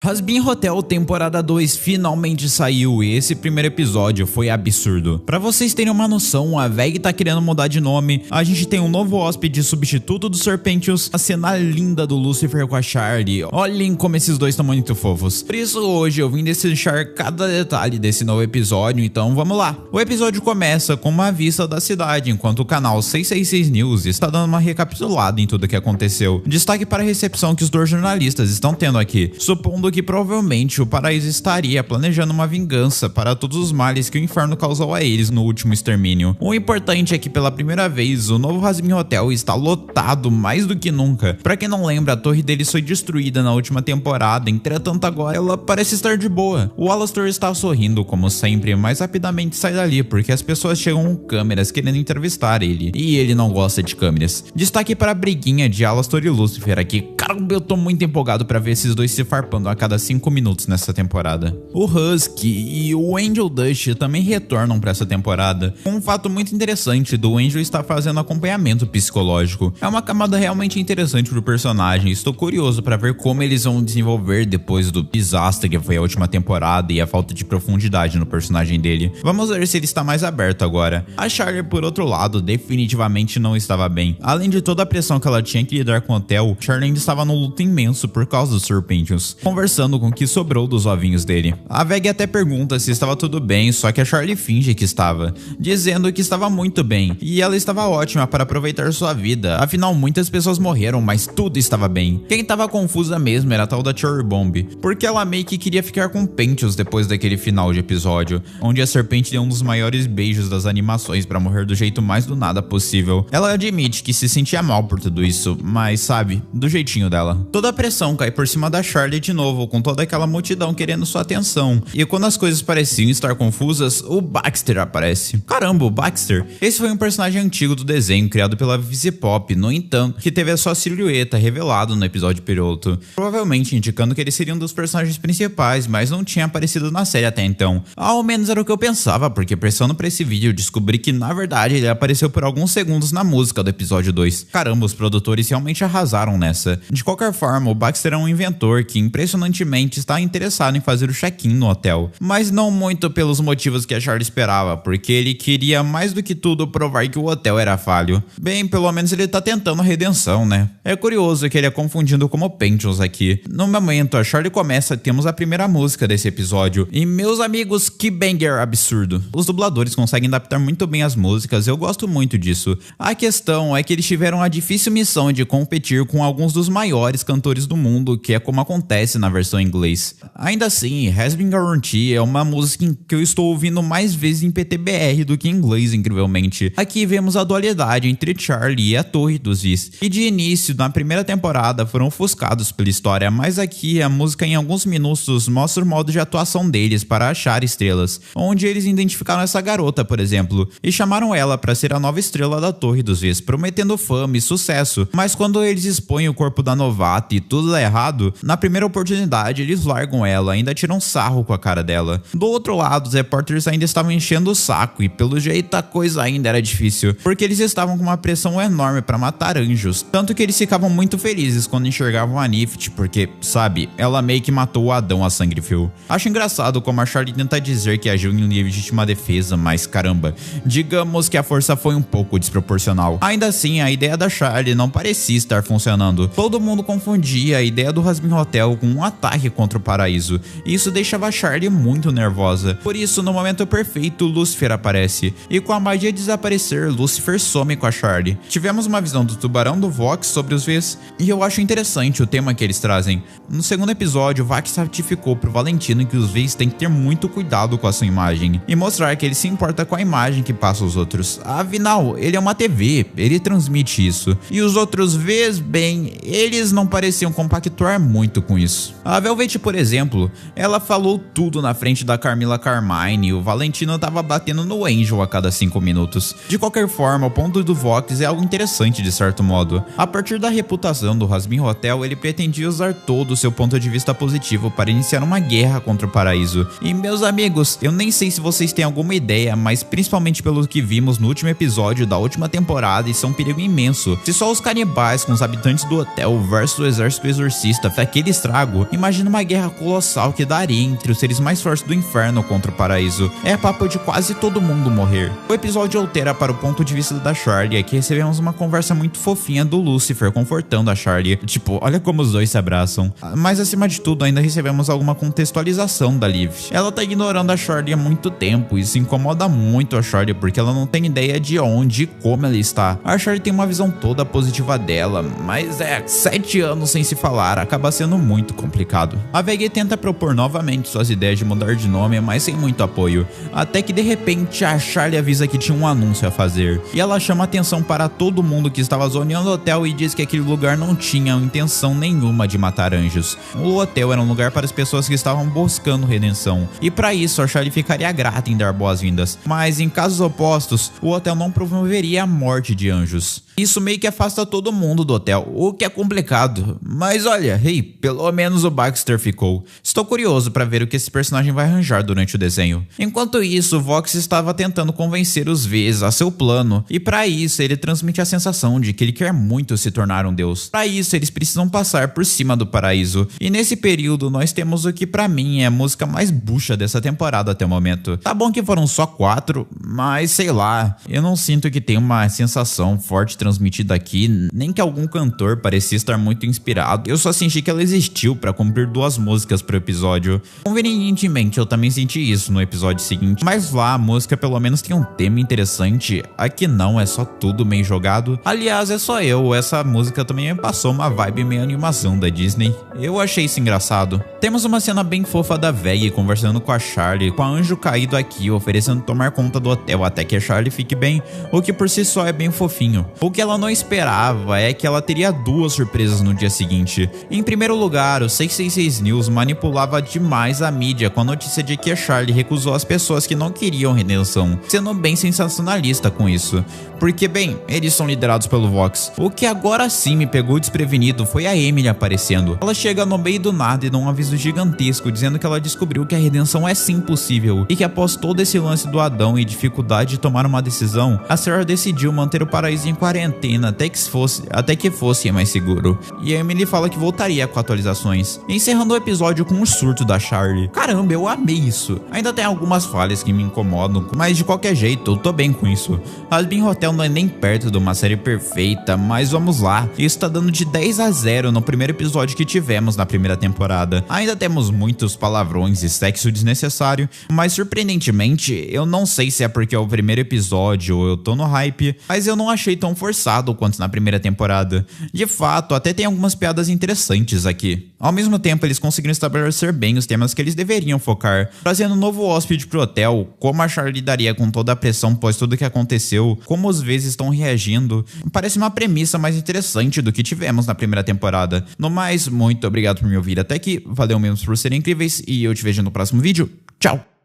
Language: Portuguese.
Hazbin Hotel temporada 2 finalmente saiu e esse primeiro episódio foi absurdo. Pra vocês terem uma noção, a VEG tá querendo mudar de nome, a gente tem um novo hóspede substituto do Serpentius, a cena linda do Lucifer com a Charlie, olhem como esses dois estão muito fofos. Por isso hoje eu vim destrinchar cada detalhe desse novo episódio, então vamos lá. O episódio começa com uma vista da cidade, enquanto o canal 666 News está dando uma recapitulada em tudo o que aconteceu. Destaque para a recepção que os dois jornalistas estão tendo aqui, supondo que provavelmente o paraíso estaria planejando uma vingança para todos os males que o inferno causou a eles no último extermínio. O importante é que pela primeira vez o novo Hazbin Hotel está lotado mais do que nunca. Para quem não lembra, a torre deles foi destruída na última temporada, entretanto agora ela parece estar de boa. O Alastor está sorrindo como sempre, mas rapidamente sai dali porque as pessoas chegam com câmeras querendo entrevistar ele, e ele não gosta de câmeras. Destaque para a briguinha de Alastor e Lucifer aqui. Caramba, eu tô muito empolgado para ver esses dois se farpando a cada 5 minutos nessa temporada. O Husky e o Angel Dust também retornam para essa temporada. Um fato muito interessante do Angel estar fazendo acompanhamento psicológico. É uma camada realmente interessante pro personagem. Estou curioso para ver como eles vão desenvolver depois do desastre que foi a última temporada e a falta de profundidade no personagem dele. Vamos ver se ele está mais aberto agora. A Charlie, por outro lado, definitivamente não estava bem. Além de toda a pressão que ela tinha que lidar com o hotel, Charlie ainda estava num luto imenso por causa dos Serpentius, conversando com o que sobrou dos ovinhos dele. A VEG até pergunta se estava tudo bem, só que a Charlie finge que estava, dizendo que estava muito bem, e ela estava ótima para aproveitar sua vida, afinal muitas pessoas morreram, mas tudo estava bem. Quem estava confusa mesmo era a tal da Cherry Bomb, porque ela meio que queria ficar com Pentius depois daquele final de episódio, onde a serpente deu um dos maiores beijos das animações para morrer do jeito mais do nada possível. Ela admite que se sentia mal por tudo isso, mas sabe, do jeitinho dela. Toda a pressão cai por cima da Charlie de novo, com toda aquela multidão querendo sua atenção. E quando as coisas pareciam estar confusas, o Baxter aparece. Caramba, o Baxter! Esse foi um personagem antigo do desenho, criado pela VC Pop, no entanto, que teve a sua silhueta revelada no episódio piloto, provavelmente indicando que ele seria um dos personagens principais, mas não tinha aparecido na série até então. Ao menos era o que eu pensava, porque pressando pra esse vídeo eu descobri que na verdade ele apareceu por alguns segundos na música do episódio 2. Caramba, os produtores realmente arrasaram nessa. De qualquer forma, o Baxter é um inventor que impressionantemente está interessado em fazer o check-in no hotel, mas não muito pelos motivos que a Charlie esperava, porque ele queria mais do que tudo provar que o hotel era falho. Bem, pelo menos ele tá tentando a redenção, né? É curioso que ele é confundido como Pentius aqui. No momento, a Charlie começa, temos a primeira música desse episódio, e meus amigos, que banger absurdo. Os dubladores conseguem adaptar muito bem as músicas, eu gosto muito disso. A questão é que eles tiveram a difícil missão de competir com alguns dos maiores cantores do mundo, que é como acontece na versão em inglês. Ainda assim, Hazbin Guarantee é uma música que eu estou ouvindo mais vezes em PTBR do que em inglês, incrivelmente. Aqui vemos a dualidade entre Charlie e a Torre dos Vis, e de início, na primeira temporada, foram ofuscados pela história, mas aqui a música em alguns minutos mostra o modo de atuação deles para achar estrelas, onde eles identificaram essa garota, por exemplo, e chamaram ela para ser a nova estrela da Torre dos Vis, prometendo fama e sucesso, mas quando eles expõem o corpo da novata e tudo dá errado, na primeira oportunidade eles largam ela, ainda tiram sarro com a cara dela. Do outro lado, os repórteres ainda estavam enchendo o saco e pelo jeito a coisa ainda era difícil, porque eles estavam com uma pressão enorme para matar anjos, tanto que eles ficavam muito felizes quando enxergavam a Nifty, porque, sabe, ela meio que matou o Adão a sangue frio. Acho engraçado como a Charlie tenta dizer que agiu em legítima defesa, mas caramba, digamos que a força foi um pouco desproporcional. Ainda assim, a ideia da Charlie não parecia estar funcionando. Todo mundo confundia a ideia do Hazbin Hotel com um ataque contra o paraíso, e isso deixava a Charlie muito nervosa. Por isso, no momento perfeito, Lucifer aparece, e com a magia desaparecer, Lucifer some com a Charlie. Tivemos uma visão do tubarão do Vox sobre os Vs, e eu acho interessante o tema que eles trazem. No segundo episódio, o Vax ratificou pro Valentino que os Vs têm que ter muito cuidado com a sua imagem, e mostrar que ele se importa com a imagem que passa aos outros. Afinal, ele é uma TV, ele transmite isso. E os outros Vs, bem, eles não pareciam compactuar muito com isso. A Velvet, por exemplo, ela falou tudo na frente da Carmilla Carmine e o Valentino tava batendo no Angel a cada 5 minutos. De qualquer forma, o ponto do Vox é algo interessante de certo modo. A partir da reputação do Hazbin Hotel, ele pretendia usar todo o seu ponto de vista positivo para iniciar uma guerra contra o paraíso. E meus amigos, eu nem sei se vocês têm alguma ideia, mas principalmente pelo que vimos no último episódio da última temporada, isso é um perigo imenso. Se só os canibais com os habitantes do hotel hotel versus o exército exorcista fez aquele estrago, imagina uma guerra colossal que daria entre os seres mais fortes do inferno contra o paraíso. É papo de quase todo mundo morrer. O episódio altera para o ponto de vista da Charlie, aqui recebemos uma conversa muito fofinha do Lucifer confortando a Charlie. Tipo, olha como os dois se abraçam. Mas acima de tudo, ainda recebemos alguma contextualização da Liv. Ela tá ignorando a Charlie há muito tempo e isso incomoda muito a Charlie porque ela não tem ideia de onde e como ela está. A Charlie tem uma visão toda positiva dela, mas 7 anos sem se falar acaba sendo muito complicado. A VG tenta propor novamente suas ideias de mudar de nome, mas sem muito apoio, até que de repente a Charlie avisa que tinha um anúncio a fazer, e ela chama atenção para todo mundo que estava zoneando o hotel e diz que aquele lugar não tinha intenção nenhuma de matar anjos. O hotel era um lugar para as pessoas que estavam buscando redenção, e para isso a Charlie ficaria grata em dar boas-vindas, mas em casos opostos, o hotel não promoveria a morte de anjos. Isso meio que afasta todo mundo do hotel, o que é complicado. Mas olha, pelo menos o Baxter ficou. Estou curioso para ver o que esse personagem vai arranjar durante o desenho. Enquanto isso, Vox estava tentando convencer os Vs a seu plano, e para isso ele transmite a sensação de que ele quer muito se tornar um deus. Para isso eles precisam passar por cima do paraíso, e nesse período nós temos o que para mim é a música mais bucha dessa temporada até o momento. Tá bom que foram só 4, mas sei lá, eu não sinto que tem uma sensação forte transmitida aqui, nem que algum cantor parecia estar muito inspirado. Eu só senti que ela existiu para cumprir 2 músicas pro episódio. Convenientemente eu também senti isso no episódio seguinte, mas lá a música pelo menos tem um tema interessante, aqui não, é só tudo meio jogado. Aliás, é só eu, essa música também me passou uma vibe meio animação da Disney. Eu achei isso engraçado. Temos uma cena bem fofa da Veg conversando com a Charlie, com a anjo caído aqui oferecendo tomar conta do hotel até que a Charlie fique bem, o que por si só é bem fofinho. O que ela não esperava é que ela teria 2 surpresas no dia seguinte. Em primeiro lugar, o 666 News manipulava demais a mídia com a notícia de que a Charlie recusou as pessoas que não queriam redenção, sendo bem sensacionalista com isso. Porque, bem, eles são liderados pelo Vox. O que agora sim me pegou desprevenido foi a Emily aparecendo. Ela chega no meio do nada e dá um aviso gigantesco dizendo que ela descobriu que a redenção é sim possível e que após todo esse lance do Adão e dificuldade de tomar uma decisão, a Sarah decidiu manter o paraíso em quarentena até que fosse mais seguro. E a Emily fala que voltaria com atualizações, encerrando o episódio com um surto da Charlie. Caramba, eu amei isso. Ainda tem algumas falhas que me incomodam, mas de qualquer jeito eu tô bem com isso. Hazbin Hotel não é nem perto de uma série perfeita, mas vamos lá. Isso tá dando de 10-0 no primeiro episódio que tivemos na primeira temporada. Ainda temos muitos palavrões e sexo desnecessário, mas surpreendentemente, eu não sei se é porque é o primeiro episódio ou eu tô no hype, mas eu não achei tão forçado quanto na primeira temporada. De fato, até tem algumas piadas interessantes aqui. Ao mesmo tempo, eles conseguiram estabelecer bem os temas que eles deveriam focar, trazendo um novo hóspede pro hotel, como a Charlie lidaria com toda a pressão pós tudo o que aconteceu, como os vezes estão reagindo. Parece uma premissa mais interessante do que tivemos na primeira temporada. No mais, muito obrigado por me ouvir até aqui, valeu mesmo por serem incríveis e eu te vejo no próximo vídeo. Tchau!